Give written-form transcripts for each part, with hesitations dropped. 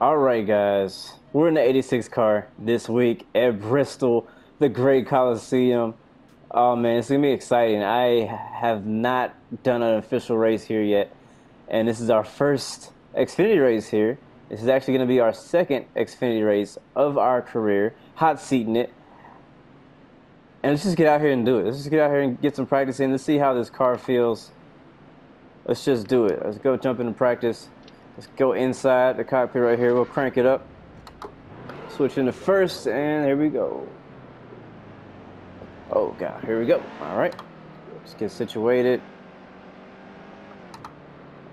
All right, guys, we're in the 86 car this week at Bristol, the Great Coliseum. Oh man, it's gonna be exciting. I have not done an official race here yet, and this is our first Xfinity race here. This is actually gonna be our second Xfinity race of our career, hot seating it. And let's just get out here and do it. Let's just get out here and get some practice in. Let's see how this car feels. Let's just do it. Let's go jump into practice. Let's go inside the cockpit right here. We'll crank it up. Switch into first, and here we go. Oh, God. Here we go. All right. Let's get situated.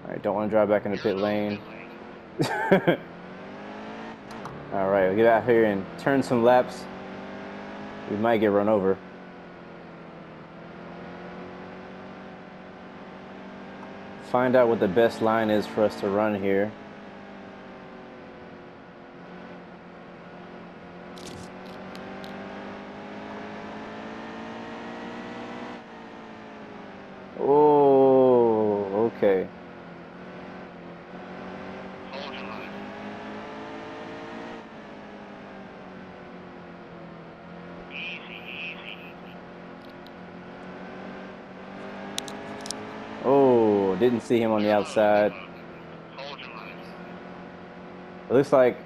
All right. Don't want to drive back in the pit lane. All right. We'll get out here and turn some laps. We might get run over. Find out what the best line is for us to run here. Oh, okay. Oh, didn't see him on the outside. It looks like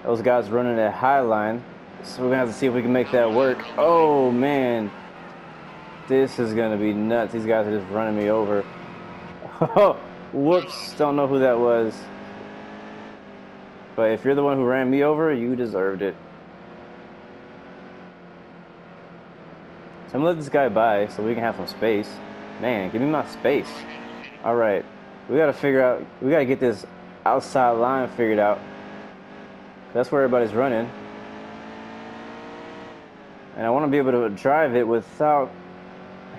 those guys running that high line. So we're gonna have to see if we can make that work. Oh man, this is gonna be nuts. These guys are just running me over. Oh, whoops, don't know who that was. But if you're the one who ran me over, you deserved it. So I'm gonna let this guy by so we can have some space. Man, give me my space. All right, we gotta figure out, we gotta get this outside line figured out. That's where everybody's running. And I want to be able to drive it without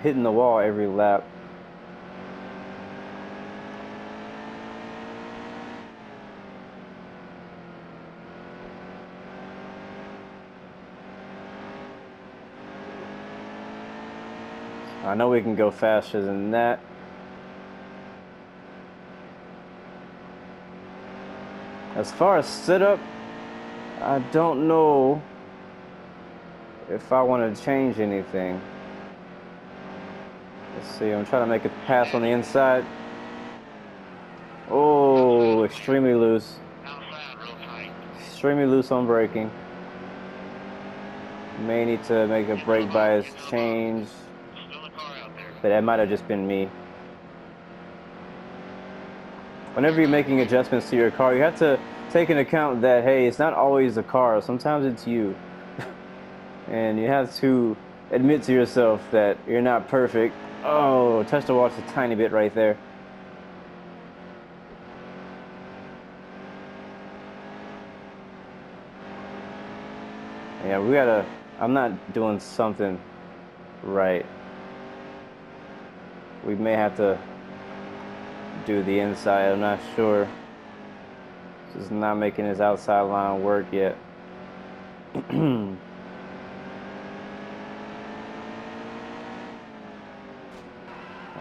hitting the wall every lap. I know we can go faster than that. As far as setup, I don't know if I want to change anything. Let's see, I'm trying to make a pass on the inside. Oh, extremely loose. Extremely loose on braking. May need to make a brake bias change. But that might have just been me. Whenever you're making adjustments to your car, you have to take into account that, hey, it's not always the car. Sometimes it's you. And you have to admit to yourself that you're not perfect. Oh, touch the wall just a tiny bit right there. Yeah, we gotta, I'm not doing something right. We may have to do the inside, I'm not sure. Just not making his outside line work yet.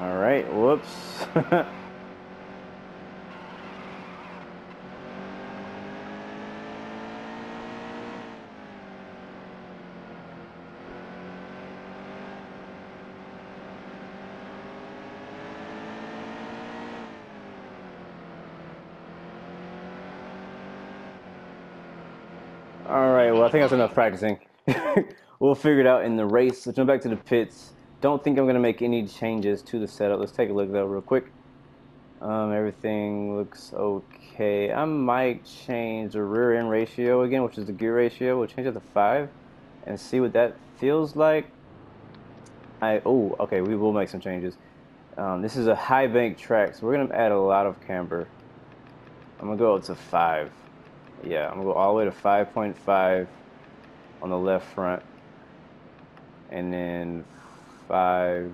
All right, whoops. All right, well, I think that's enough practicing. We'll figure it out in the race. Let's jump back to the pits. Don't think I'm going to make any changes to the setup. Let's take a look, though, real quick. Everything looks okay. I might change the rear end ratio again, which is the gear ratio. We'll change it to 5 and see what that feels like. Oh, okay, we will make some changes. This is a high bank track, so we're going to add a lot of camber. I'm going to go up to 5. Yeah, I'm going to go all the way to 5.5 on the left front. And then negative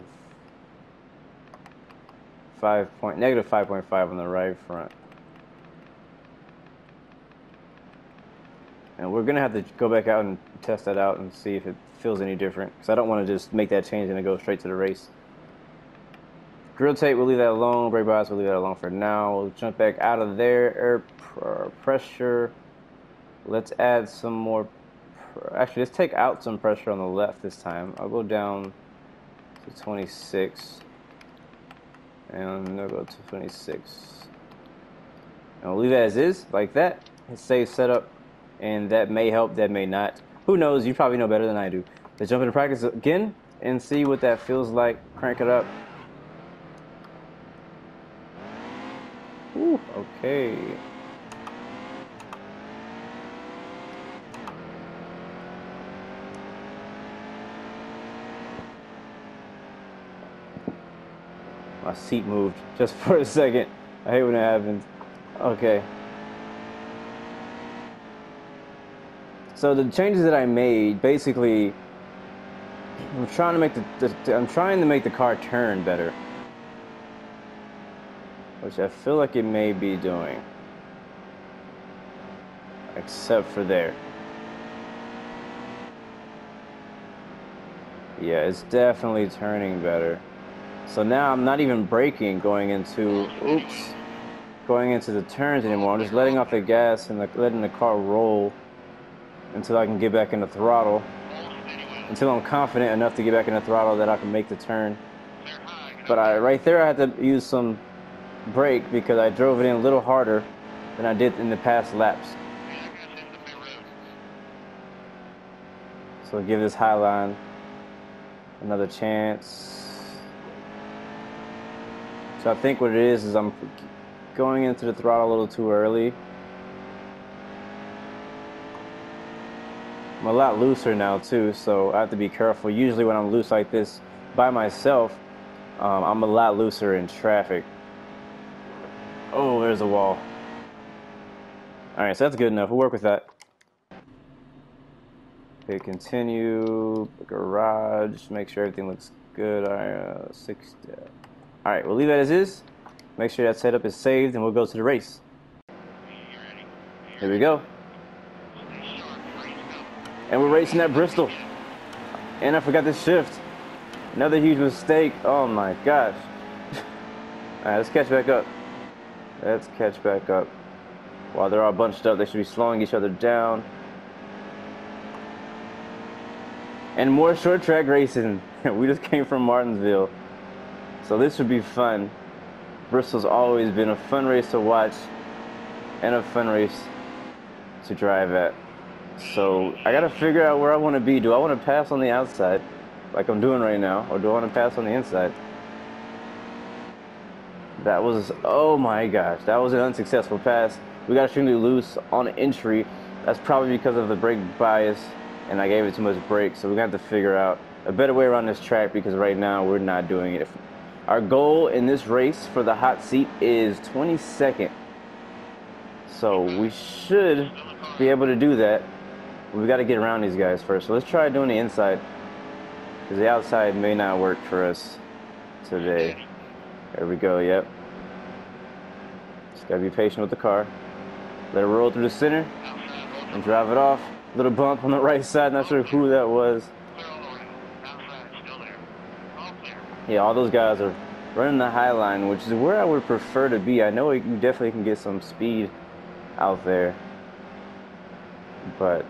5.5 on the right front. And we're going to have to go back out and test that out and see if it feels any different. Because I don't want to just make that change and then go straight to the race. Grill tape, we'll leave that alone. Brake bias, we'll leave that alone for now. We'll jump back out of there. Air pressure. Let's add some more. Actually, let's take out some pressure on the left this time. I'll go down to 26. And I'll go to 26. And we'll leave it as is, like that. Save setup. And that may help, that may not. Who knows? You probably know better than I do. Let's jump into practice again and see what that feels like. Crank it up. Ooh, okay. My seat moved just for a second. I hate when it happens. Okay. So the changes that I made, basically, I'm trying to make the car turn better, which I feel like it may be doing, except for there. Yeah, it's definitely turning better. So now I'm not even braking going into the turns anymore. I'm just letting off the gas and letting the car roll until I can get back in the throttle. Until I'm confident enough to get back in the throttle that I can make the turn. But right there I had to use some brake because I drove it in a little harder than I did in the past laps. So give this high line another chance. So I think what it is I'm going into the throttle a little too early. I'm a lot looser now too, so I have to be careful. Usually when I'm loose like this by myself, I'm a lot looser in traffic. Oh, there's a wall. Alright, so that's good enough. We'll work with that. Okay, continue. Garage. Make sure everything looks good. Alright, 60. Alright, we'll leave that as is. Make sure that setup is saved, and we'll go to the race. Here we go. And we're racing at Bristol. And I forgot to shift. Another huge mistake. Oh my gosh. Alright, let's catch back up. Let's catch back up. While they're all bunched up, they should be slowing each other down. And more short track racing. We just came from Martinsville. So this should be fun. Bristol's always been a fun race to watch and a fun race to drive at. So I gotta figure out where I want to be. Do I want to pass on the outside like I'm doing right now, or do I want to pass on the inside? That was, oh my gosh, that was an unsuccessful pass. We got extremely loose on entry. That's probably because of the brake bias, and I gave it too much brake. So we're gonna have to figure out a better way around this track, because right now we're not doing it. Our goal in this race for the hot seat is 22nd. So we should be able to do that. We got to get around these guys first. So let's try doing the inside, because the outside may not work for us today. There we go, yep. Just got to be patient with the car. Let it roll through the center and drive it off. Little bump on the right side, not sure who that was. Yeah, all those guys are running the high line, which is where I would prefer to be. I know you definitely can get some speed out there, but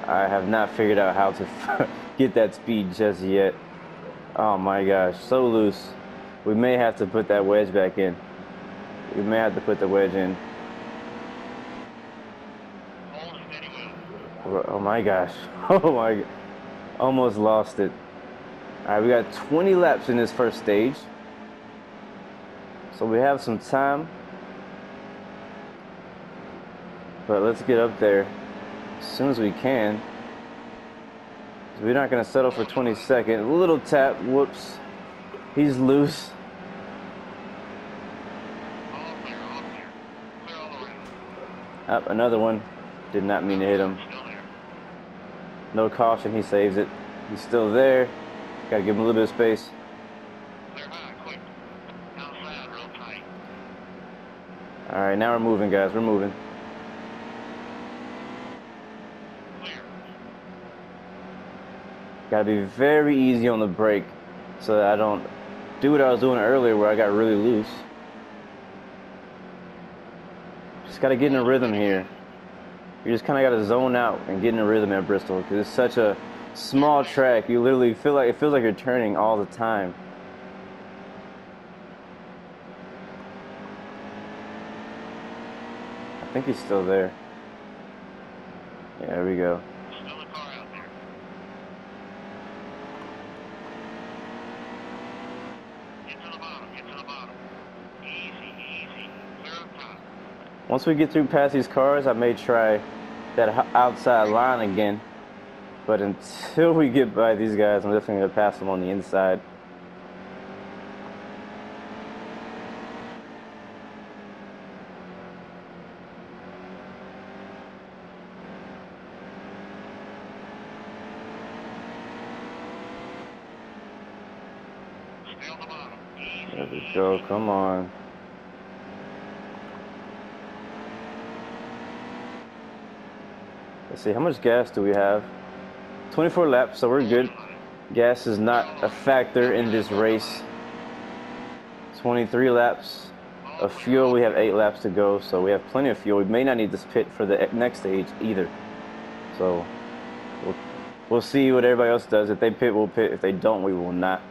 I have not figured out how to get that speed just yet. Oh my gosh, so loose. We may have to put that wedge back in. We may have to put the wedge in. Oh my gosh. Oh my God. Almost lost it. Alright, we got 20 laps in this first stage. So we have some time. But let's get up there as soon as we can. We're not going to settle for 22nd. A little tap. Whoops. He's loose. Up, another one. Did not mean to hit him. No caution. He saves it. He's still there. Got to give him a little bit of space. Alright, now we're moving, guys. We're moving. Gotta be very easy on the brake so that I don't do what I was doing earlier where I got really loose. Just got to get in a rhythm here. You just kind of got to zone out and get in a rhythm at Bristol because it's such a small track. You literally feel like it feels like you're turning all the time. I think he's still there. Yeah, there we go. Still a car out there. Get to the bottom. Get to the bottom. Easy, easy. Clear up top. Once we get through past these cars, I may try that outside line again. But until we get by these guys, I'm definitely going to pass them on the inside. Stay on the bottom. Easy, There we go. Come on. Let's see, how much gas do we have? 24 laps, so we're good. Gas is not a factor in this race. 23 laps of fuel. We have 8 laps to go, so we have plenty of fuel. We may not need this pit for the next stage either. So we'll see what everybody else does. If they pit, we'll pit. If they don't, we will not.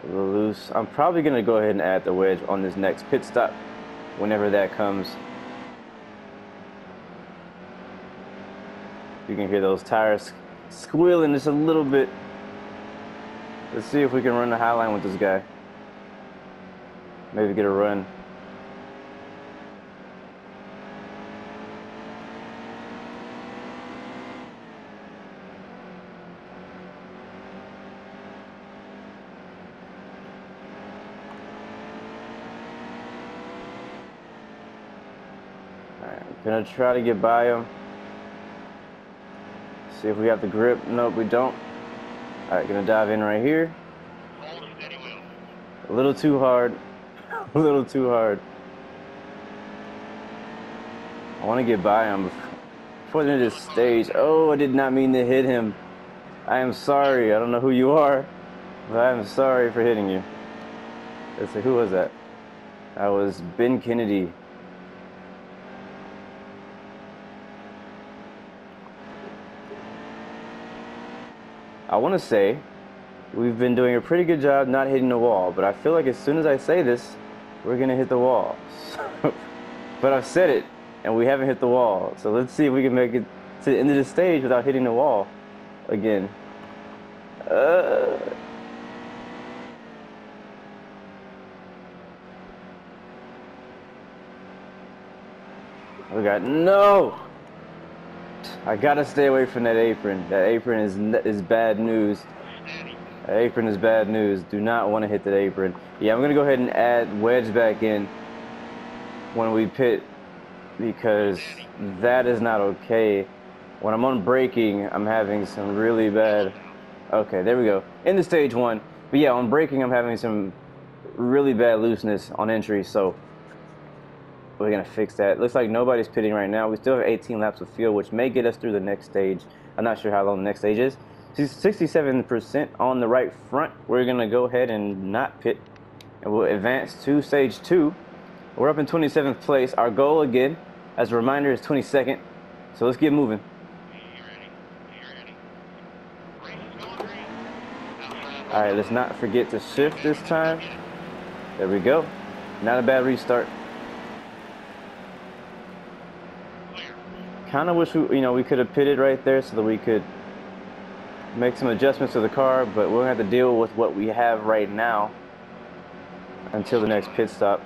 A little loose. I'm probably going to go ahead and add the wedge on this next pit stop whenever that comes. You can hear those tires squealing just a little bit. Let's see if we can run the high line with this guy. Maybe get a run. Gonna try to get by him. See if we have the grip. Nope, we don't. Alright, gonna dive in right here. Hold steady wheel. A little too hard. A little too hard. I want to get by him before the end of this stage. Oh, I did not mean to hit him. I am sorry. I don't know who you are, but I am sorry for hitting you. Let's see, who was that? That was Ben Kennedy. I want to say we've been doing a pretty good job not hitting the wall, but I feel like as soon as I say this, we're going to hit the wall. But I've said it, and we haven't hit the wall. So let's see if we can make it to the end of the stage without hitting the wall again. We got no. I gotta stay away from that apron. That apron is bad news. That apron is bad news. Do not want to hit that apron. Yeah, I'm gonna go ahead and add wedge back in when we pit because that is not okay. When I'm on braking, I'm having some really bad. Okay, there we go. Into stage one. But yeah, on braking, I'm having some really bad looseness on entry. So we're gonna fix that. Looks like nobody's pitting right now. We still have 18 laps of fuel, which may get us through the next stage. I'm not sure how long the next stage is. 67% on the right front. We're gonna go ahead and not pit, and we'll advance to stage 2. We're up in 27th place. Our goal again, as a reminder, is 22nd. So let's get moving. All right, let's not forget to shift this time. There we go. Not a bad restart. Kind of wish we could have pitted right there so that we could make some adjustments to the car, but we're gonna have to deal with what we have right now until the next pit stop.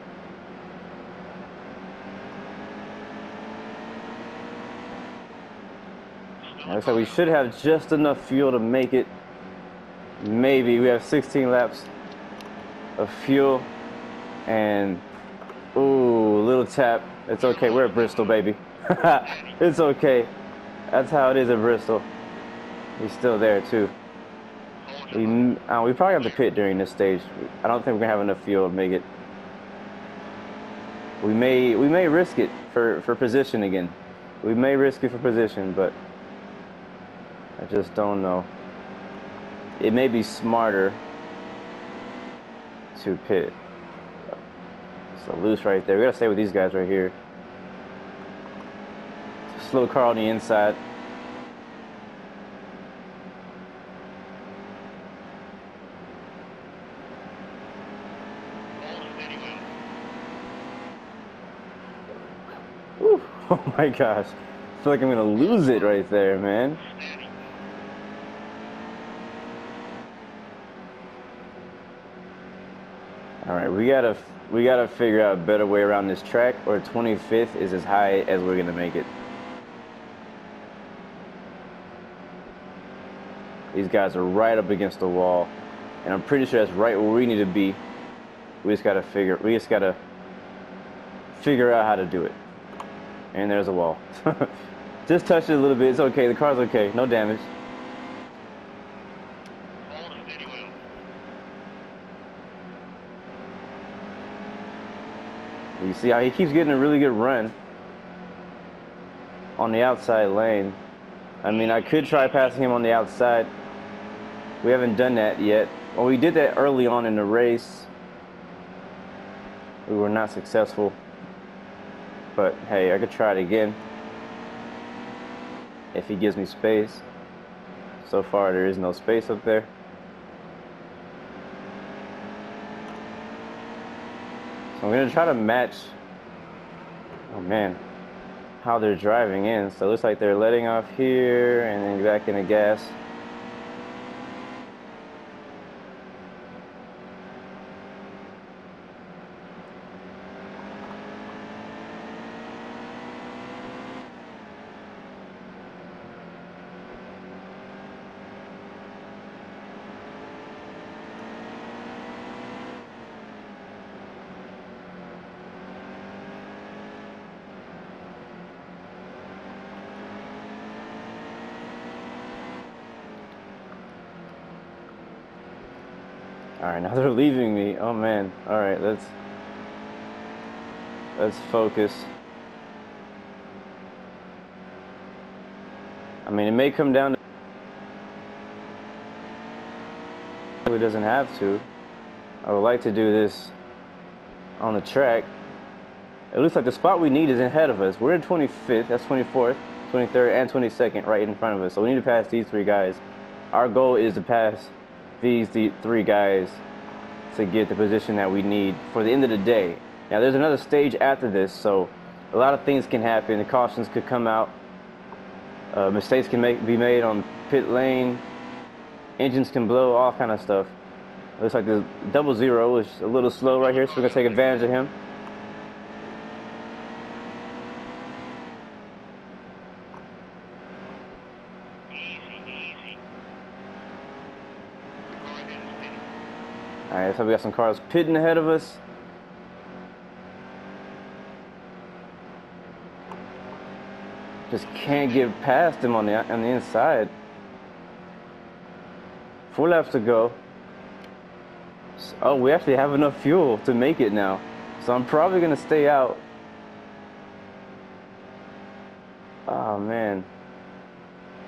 Looks like we should have just enough fuel to make it. Maybe we have 16 laps of fuel, and ooh, little tap. It's okay. We're at Bristol, baby. It's okay. That's how it is at Bristol. He's still there too. We probably have to pit during this stage. I don't think we're gonna have enough fuel to make it. We may risk it for position again. We may risk it for position, but I just don't know. it may be smarter to pit. So loose right there. We gotta stay with these guys right here. Slow car on the inside. Whew. Oh my gosh. I feel like I'm gonna lose it right there, man. All right, we gotta figure out a better way around this track, or 25th is as high as we're gonna make it. These guys are right up against the wall, and I'm pretty sure that's right where we need to be. We just gotta figure out how to do it. And there's a wall. Just touched it a little bit. It's okay. The car's okay. No damage. You see how he keeps getting a really good run on the outside lane. I mean, I could try passing him on the outside. We haven't done that yet. Well, we did that early on in the race. We were not successful. But hey, I could try it again if he gives me space. So far, there is no space up there. So I'm gonna try to match, oh man, how they're driving in. So it looks like they're letting off here and then back into gas. All right, now they're leaving me. Oh man. All right, let's focus. I mean, it may come down to it doesn't have to. I would like to do this on the track. It looks like the spot we need is ahead of us. We're in 25th, that's 24th, 23rd, and 22nd right in front of us. So we need to pass these three guys. Our goal is to pass these three guys to get the position that we need for the end of the day. Now there's another stage after this, so a lot of things can happen. The cautions could come out. Mistakes can be made on pit lane. Engines can blow, all kind of stuff. Looks like the 00 is a little slow right here, so we're gonna take advantage of him. Alright, so we got some cars pitting ahead of us. Just can't get past them on the inside. 4 laps to go. Oh, we actually have enough fuel to make it now. So I'm probably gonna stay out. Oh man.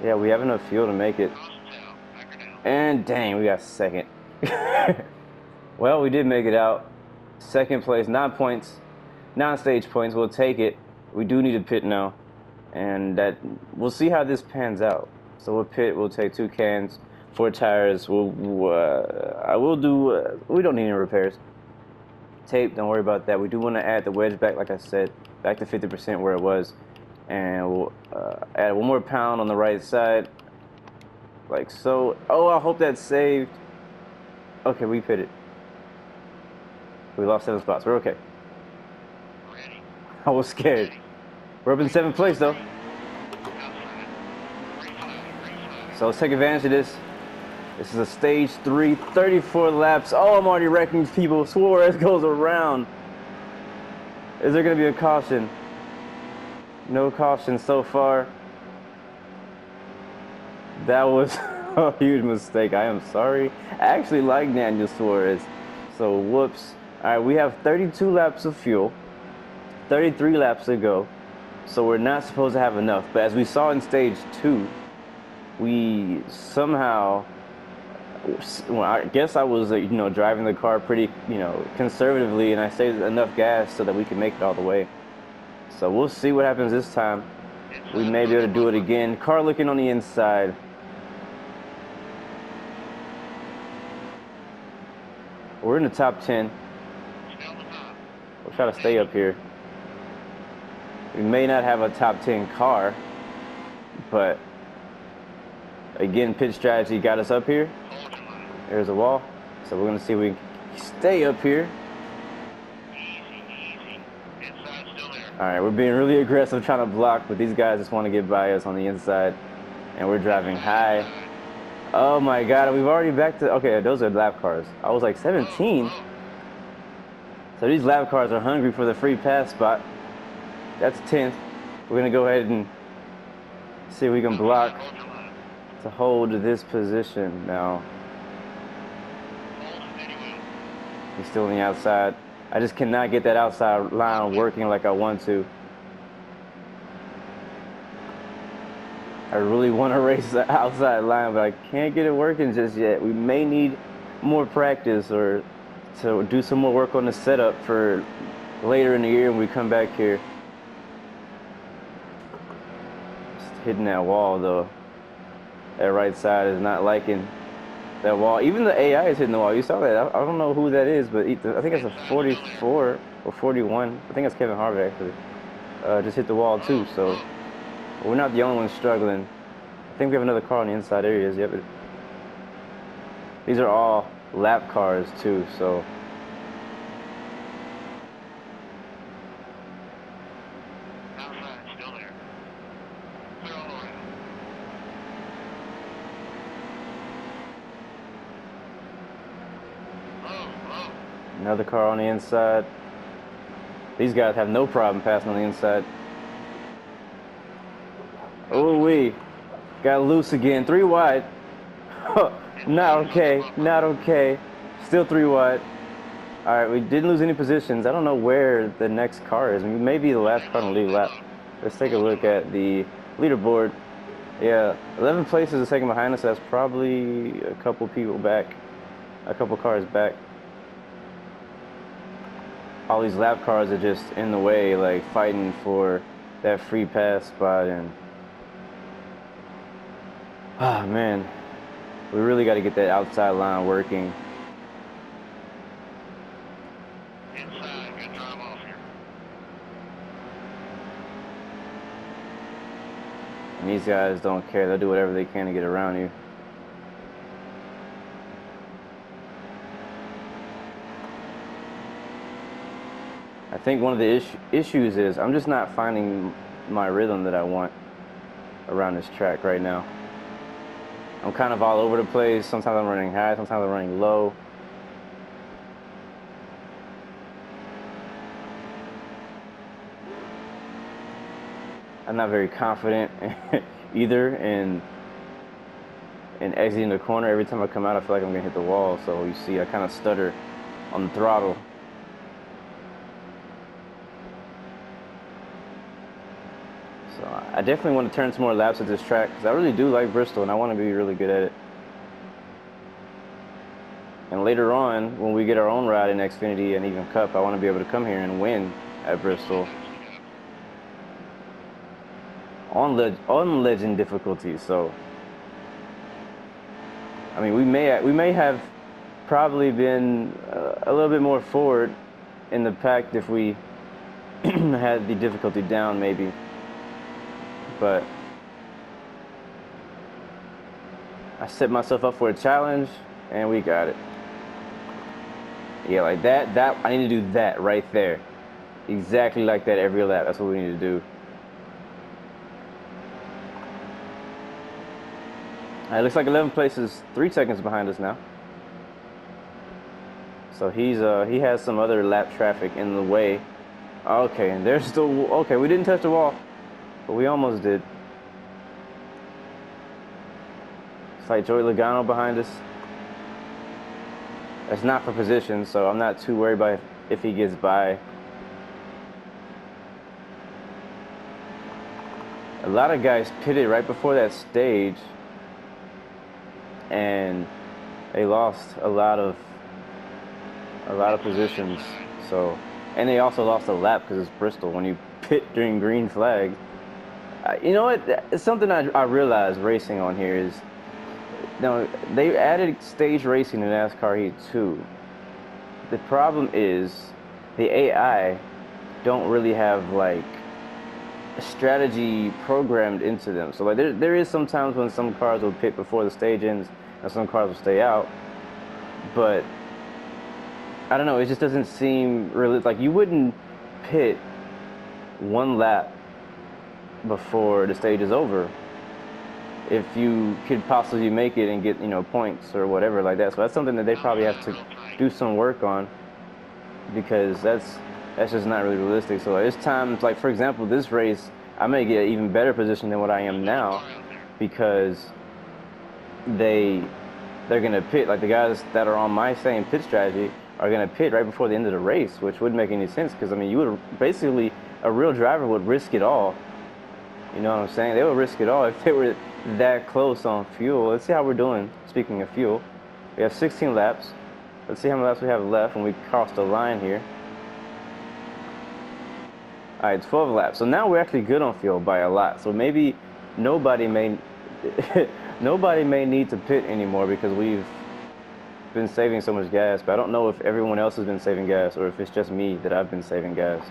Yeah, we have enough fuel to make it. And dang, we got second. Well, we did make it out. Second place, 9 points, 9 stage points. We'll take it. We do need to pit now, and that we'll see how this pans out. So we'll pit. We'll take 2 cans, 4 tires. I will do. We don't need any repairs. Tape. Don't worry about that. We do want to add the wedge back, like I said, back to 50% where it was, and we'll add 1 more pound on the right side, like so. Oh, I hope that's saved. Okay, we pitted. We lost 7 spots. We're okay. I was scared. We're up in 7th place, though. So let's take advantage of this. This is a stage 3, 34 laps. Oh, I'm already wrecking people. Suarez goes around. Is there going to be a caution? No caution so far. That was a huge mistake. I am sorry. I actually like Daniel Suarez. So, whoops. Alright, we have 32 laps of fuel, 33 laps to go, so we're not supposed to have enough. But as we saw in stage 2, we somehow Well, I guess I was, driving the car pretty, conservatively, and I saved enough gas so that we can make it all the way. So we'll see what happens this time. We Inside may be able to do it 100. again. Car looking on the inside. We're in the top 10. Stay on the top. We'll try to stay up here. We may not have a top 10 car, but again, pit strategy got us up here. Hold your line. There's a wall. So we're going to see if we can stay up here. Easy. Inside still there. All right, we're being really aggressive trying to block, but these guys just want to get by us on the inside. And we're driving high. Inside. Oh my God, we've already back to, okay, those are lap cars. I was like 17. Whoa. So these lap cars are hungry for the free pass spot. That's 10th. We're going to go ahead and see if we can block Hold your line. to hold this position now. Hold steady wheel. He's still on the outside. I just cannot get that outside line working like I want to. I really want to race the outside line, but I can't get it working just yet. We may need more practice or to do some more work on the setup for later in the year when we come back here. Just hitting that wall though. That right side is not liking that wall. Even the AI is hitting the wall. You saw that. I don't know who that is, but I think it's a 44 or 41. I think it's Kevin Harvick actually. Just hit the wall too, so we're not the only ones struggling. I think we have another car on the inside areas. Yep. These are all lap cars too, so Outside still there. Clear all around. Low. another car on the inside. These guys have no problem passing on the inside. Oh, we got loose again. 3 wide. Not okay. Still 3 wide. All right, we didn't lose any positions. I don't know where the next car is. Maybe the last car on the lead lap. Let's take a look at the leaderboard. Yeah, 11 places a second behind us. That's probably a couple people back, a couple cars back. All these lap cars are just in the way, like fighting for that free pass spot. And ah, man, we really got to get that outside line working. Inside. Good drive off here. And these guys don't care. They'll do whatever they can to get around you. I think one of the issues is I'm just not finding my rhythm that I want around this track right now. I'm kind of all over the place. Sometimes I'm running high, sometimes I'm running low. I'm not very confident either in exiting the corner. Every time I come out, I feel like I'm gonna hit the wall. So you see, I kind of stutter on the throttle. So I definitely want to turn some more laps at this track because I really do like Bristol and I want to be really good at it. And later on, when we get our own ride in Xfinity and even Cup, I want to be able to come here and win at Bristol on legend difficulty. So I mean, we may have probably been a little bit more forward in the pack if we had the difficulty down, maybe. But I set myself up for a challenge, and we got it. Yeah, like that. I need to do that right there, exactly like that every lap. That's what we need to do. It looks like 11 places, 3 seconds behind us now. So he has some other lap traffic in the way. Okay, and there's still, okay, we didn't touch the wall, but we almost did. It's like Joey Logano behind us. That's not for position, so I'm not too worried about if he gets by. A lot of guys pitted right before that stage, and They lost a lot of positions. So, and they also lost a lap because it's Bristol. When you pit during green flag, you know what? It's something I realized racing on here is, you know, they added stage racing in NASCAR Heat 2. The problem is the AI don't really have like a strategy programmed into them. So like there is sometimes when some cars will pit before the stage ends and some cars will stay out, but I don't know. It just doesn't seem really like you wouldn't pit one lap before the stage is over if you could possibly make it and get, you know, points or whatever like that. So that's something that they probably have to do some work on because that's just not really realistic. So there's times like, for example, this race I may get an even better position than what I am now because they're gonna pit, like the guys that are on my same pit strategy are gonna pit right before the end of the race, which wouldn't make any sense because I mean you would basically, a real driver would risk it all. You know what I'm saying? They would risk it all if they were that close on fuel. Let's see how we're doing. Speaking of fuel, we have 16 laps. Let's see how many laps we have left when we cross the line here. All right, 12 laps. So now we're actually good on fuel by a lot. So maybe nobody may nobody may need to pit anymore because we've been saving so much gas. But I don't know if everyone else has been saving gas or if it's just me that I've been saving gas.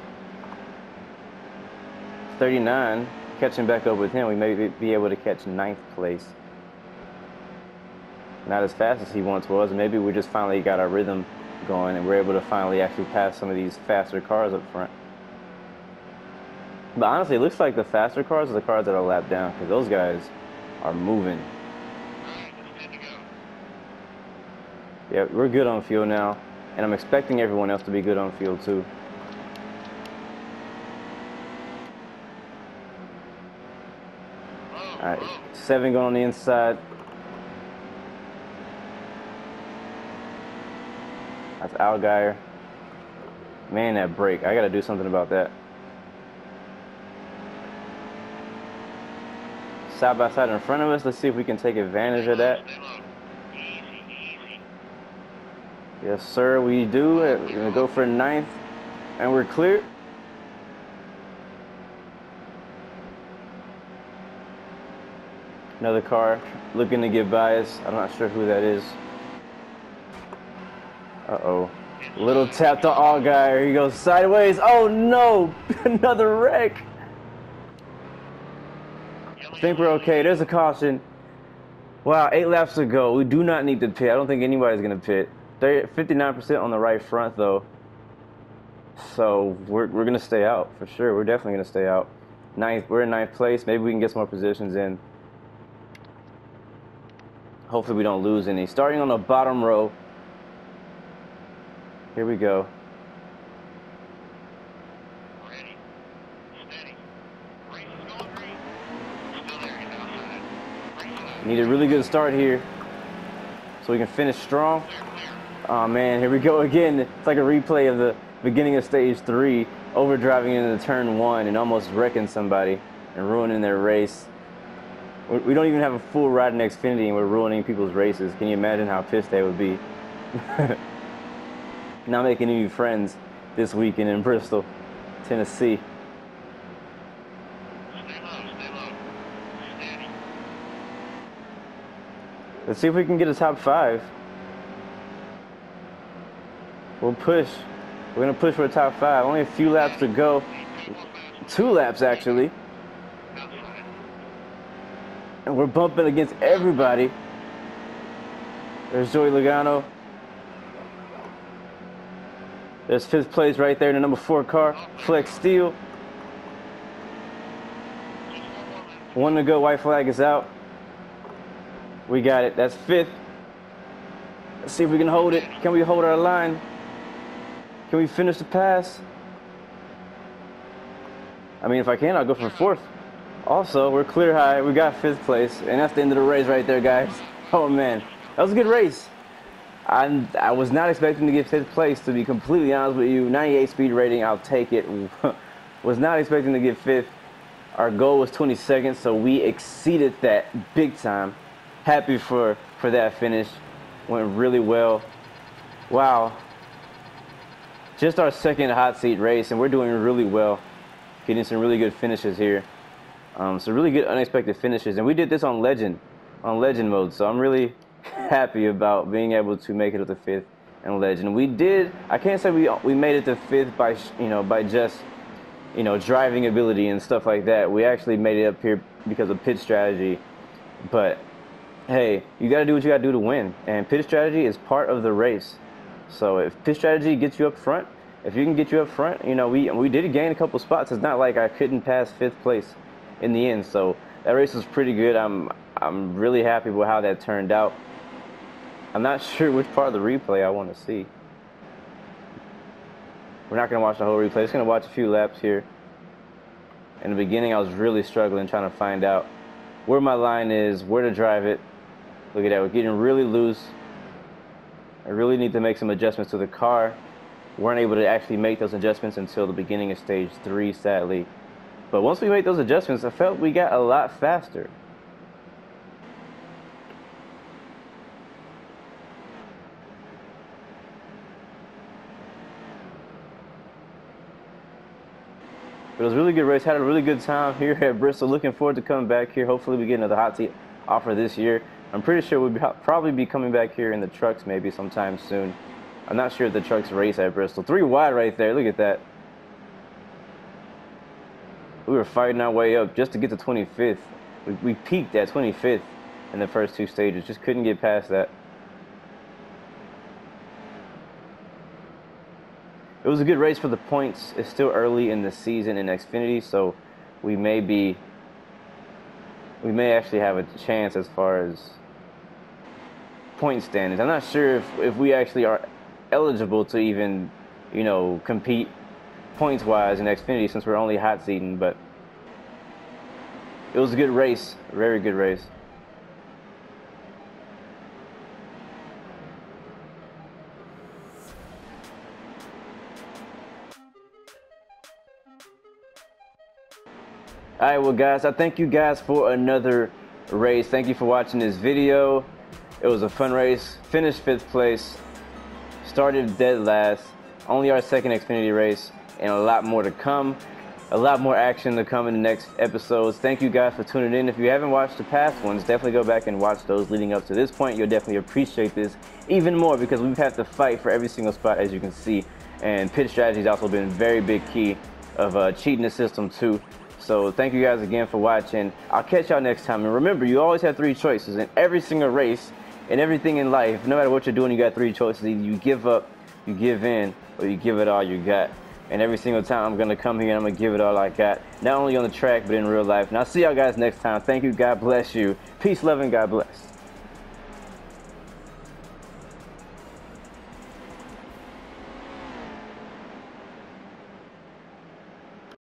39, catching back up with him, we may be able to catch 9th place. Not as fast as he once was. Maybe we just finally got our rhythm going and we're able to finally actually pass some of these faster cars up front. But honestly, it looks like the faster cars are the cars that are lapped down because those guys are moving. Yeah, we're good on fuel now, and I'm expecting everyone else to be good on fuel too. All right, 7 going on the inside. That's Algier. Man, that brake. I got to do something about that. Side by side in front of us. Let's see if we can take advantage of that. Yes, sir, we do. We're going to go for 9th, and we're clear. Another car looking to get by us. I'm not sure who that is. Uh-oh. Little tap to Allgaier. He goes sideways. Oh, no. Another wreck. I think we're okay. There's a caution. Wow, 8 laps to go. We do not need to pit. I don't think anybody's going to pit. 59% on the right front, though. So we're going to stay out for sure. We're definitely going to stay out. We're in 9th place. Maybe we can get some more positions in. Hopefully we don't lose any. Starting on the bottom row. Here we go. Ready. Steady. Race is going green. Still there. Get outside. Race it out. Need a really good start here so we can finish strong. Oh man, here we go again. It's like a replay of the beginning of stage 3, overdriving into turn 1 and almost wrecking somebody and ruining their race. We don't even have a full ride in Xfinity and we're ruining people's races. Can you imagine how pissed they would be? Not making any friends this weekend in Bristol, Tennessee. Stay low. Stay low. Steady. Let's see if we can get a top 5. We'll push. We're going to push for a top 5. Only a few laps to go. 2 laps, actually. Outside. And we're bumping against everybody. There's Joey Logano. There's 5th place right there in the number 4 car. Flex Steel. 1 to go. White flag is out. We got it. That's 5th. Let's see if we can hold it. Can we hold our line? Can we finish the pass? I mean, if I can, I'll go for 4th. Also, we're clear high. We got 5th place. And that's the end of the race right there, guys. Oh, man. That was a good race. I was not expecting to get 5th place, to be completely honest with you. 98 speed rating, I'll take it. Was not expecting to get 5th. Our goal was 22nd, so we exceeded that big time. Happy for that finish. Went really well. Wow. Just our second hot seat race, and we're doing really well. Getting some really good finishes here. So really good unexpected finishes. And we did this on Legend mode. So I'm really happy about being able to make it to the 5th in Legend. We did, I can't say we made it to 5th by, by just, driving ability and stuff like that. We actually made it up here because of pit strategy. But hey, you got to do what you got to do to win. And pit strategy is part of the race. So if pit strategy gets you up front, if you can get you up front, we did gain a couple spots. It's not like I couldn't pass 5th place in the end. So that race was pretty good. I'm really happy with how that turned out. I'm not sure which part of the replay I want to see. We're not going to watch the whole replay. Just going to watch a few laps here. In the beginning, I was really struggling trying to find out where my line is, where to drive it. Look at that. We're getting really loose. I really need to make some adjustments to the car. Weren't able to actually make those adjustments until the beginning of stage 3, sadly. But once we made those adjustments, I felt we got a lot faster. It was a really good race. Had a really good time here at Bristol. Looking forward to coming back here. Hopefully we get another hot seat offer this year. I'm pretty sure we'll probably be coming back here in the trucks maybe sometime soon. I'm not sure if the trucks race at Bristol. 3 wide right there. Look at that. We were fighting our way up just to get to 25th. We peaked at 25th in the first 2 stages. Just couldn't get past that. It was a good race for the points. It's still early in the season in Xfinity, so we may actually have a chance as far as point standings. I'm not sure if we actually are eligible to even, compete points-wise in Xfinity since we're only hot seating, but it was a good race, a very good race. Alright, well guys, I thank you guys for another race. Thank you for watching this video. It was a fun race. Finished 5th place. Started dead last. Only our second Xfinity race, and a lot more to come. A lot more action to come in the next episodes. Thank you guys for tuning in. If you haven't watched the past ones, definitely go back and watch those leading up to this point. You'll definitely appreciate this even more because we've had to fight for every single spot, as you can see. And pit strategy has also been a very big key of cheating the system too. So thank you guys again for watching. I'll catch y'all next time. And remember, you always have 3 choices in every single race, in everything in life. No matter what you're doing, you got 3 choices. Either you give up, you give in, or you give it all you got. And every single time I'm going to come here and I'm going to give it all I got. Not only on the track, but in real life. And I'll see y'all guys next time. Thank you. God bless you. Peace, love, and God bless.